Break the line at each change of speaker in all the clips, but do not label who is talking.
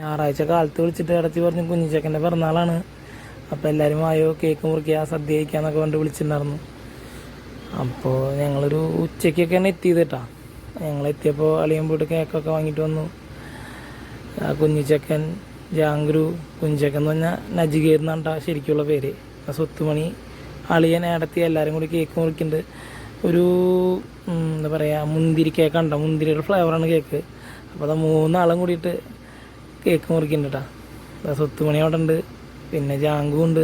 ഞായറാഴ്ച കാലത്ത് വിളിച്ചിട്ട് ഇടത്തി പറഞ്ഞു കുഞ്ഞിച്ചക്കൻ്റെ പിറന്നാളാണ്, അപ്പോൾ എല്ലാവരും ആയോ കേക്ക് മുറിക്കുക സദ്യ കഴിക്കാന്നൊക്കെ കൊണ്ട് വിളിച്ചിട്ടുണ്ടായിരുന്നു. അപ്പോൾ ഞങ്ങളൊരു ഉച്ചയ്ക്കൊക്കെ തന്നെ എത്തിയത് കേട്ടോ. ഞങ്ങളെത്തിയപ്പോൾ അളിയൻ പോയിട്ട് കേക്കൊക്കെ വാങ്ങിയിട്ട് വന്നു. കുഞ്ഞിച്ചക്കൻ, ജാങ്ക്രു, കുഞ്ഞിച്ചക്കൻ എന്ന് പറഞ്ഞാൽ നജികേർ എന്നാണ് കേട്ടോ ശരിക്കുള്ള പേര്. സ്വത്തുമണി, അളിയൻ, ഏടത്തി എല്ലാവരും കൂടി കേക്ക് മുറിക്കുന്നുണ്ട്. ഒരു എന്താ പറയുക, മുന്തിരി കേക്കുണ്ടോ, മുന്തിരിയുടെ ഫ്ലേവറാണ് കേക്ക്. അപ്പോൾ അത് 3 ആളും കൂടിയിട്ട് കേക്ക് മുറിക്കുന്നുണ്ട് കേട്ടോ. സ്വത്തുമണി അവിടെ ഉണ്ട്, പിന്നെ ജാങ്കു ഉണ്ട്,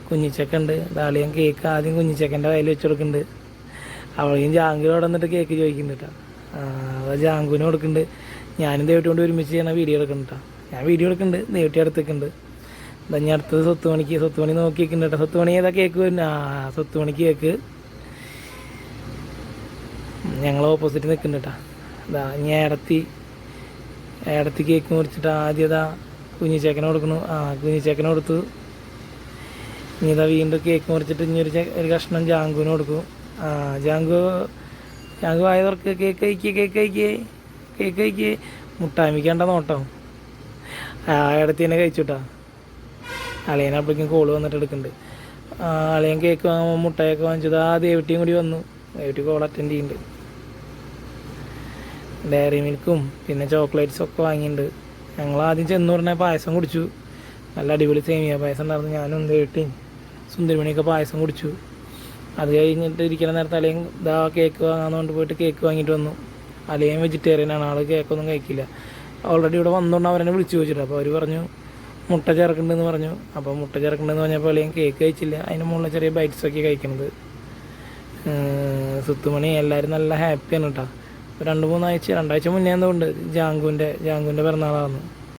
കുഞ്ഞിച്ചക്ക ഉണ്ട്. അളിയൻ കേക്ക് ആദ്യം കുഞ്ഞിച്ചക്കൻ്റെ കയ്യിൽ വെച്ച് കൊടുക്കുന്നുണ്ട്. അവളെയും ജാങ്കുവിനും അവിടെ നിന്നിട്ട് കേക്ക് ചോദിക്കുന്നുണ്ട് കേട്ടോ. അത് ജാങ്കുവിന് കൊടുക്കുന്നുണ്ട്. ഞാനും ദേവട്ടി കൊണ്ട് ഒരുമിച്ച് ചെയ്യണ വീഡിയോ എടുക്കുന്നുണ്ട് കേട്ടോ. ഞാൻ വീഡിയോ എടുക്കുന്നുണ്ട്, ദേവട്ടി അടുത്തേക്കുണ്ട്. ഞാൻ അടുത്തത് സ്വത്തുമണി നോക്കി വെക്കുന്നുണ്ട് കേട്ടോ. സ്വത്തുമണി ഏതാ കേക്ക് വരുന്നത്? സ്വത്തുമണിക്ക് കേക്ക്. ഞങ്ങൾ ഓപ്പോസിറ്റ് നിൽക്കുന്നുണ്ട് കേട്ടോ. ഞാൻ ഏടത്തി കേക്ക് മുറിച്ചിട്ട് ആദ്യം കുഞ്ഞിച്ചേക്കനെ കൊടുക്കണു. കുഞ്ഞിച്ചേക്കനെ കൊടുത്തു. ഇനി വീണ്ടും കേക്ക് മുറിച്ചിട്ട് ഇനി ഒരു കഷ്ണം ജാങ്കുവിന് കൊടുക്കും. ജാങ്കു ആയവർക്ക് കേക്ക് കഴിക്കേ മുട്ടാമിക്കേണ്ട നോട്ടം. ഇടത്തി തന്നെ കഴിച്ചുട്ടാ. അളിയനപ്പോഴേക്കും കോള് വന്നിട്ട് എടുക്കുന്നുണ്ട്. അളിയൻ കേക്ക് വാങ്ങുമ്പോൾ മുട്ടായൊക്കെ വാങ്ങിച്ചത്. ദേവട്ടിയും കൂടി വന്നു. ദേവട്ടി കോൾ അറ്റൻഡ് ചെയ്യുന്നുണ്ട്. ഡയറി മിൽക്കും പിന്നെ ചോക്ലേറ്റ്സും ഒക്കെ വാങ്ങിയിട്ടുണ്ട്. ഞങ്ങൾ ആദ്യം ചെന്ന് പറഞ്ഞാൽ പായസം കുടിച്ചു. നല്ല അടിപൊളി സേമിയ പായസം ഉണ്ടായിരുന്നു. ഞാനും ദേവട്ടിയും സുന്ദരിമണിയൊക്കെ പായസം കുടിച്ചു. അത് കഴിഞ്ഞിട്ട് ഇരിക്കുന്ന നേരത്തെ അളിയൻ കേക്ക് വാങ്ങാന്ന് കൊണ്ട് പോയിട്ട് കേക്ക് വാങ്ങിയിട്ട് വന്നു. അളിയൻ വെജിറ്റേറിയനാണ്, ആൾ കേക്കൊന്നും കഴിക്കില്ല. ഓൾറെഡി ഇവിടെ വന്നുകൊണ്ട് അവരെന്നെ വിളിച്ചു ചോദിച്ചിട്ട്. അപ്പോൾ അവർ പറഞ്ഞു മുട്ട ചേർക്കുന്നുണ്ടെന്ന് പറഞ്ഞു. അപ്പോൾ മുട്ട ചേർക്കുന്നുണ്ടെന്ന് പറഞ്ഞപ്പോൾ അളിയൻ കേക്ക് കഴിച്ചില്ല. അതിന് മുകളിൽ ചെറിയ ബൈറ്റ്സൊക്കെ കഴിക്കുന്നത്. സുത്തുമണി എല്ലാവരും നല്ല ഹാപ്പിയാണ് കേട്ടോ. 2-3 ആഴ്ച മുന്നേ എന്തുകൊണ്ട് ജാങ്കുവിൻ്റെ പിറന്നാളായിരുന്നു.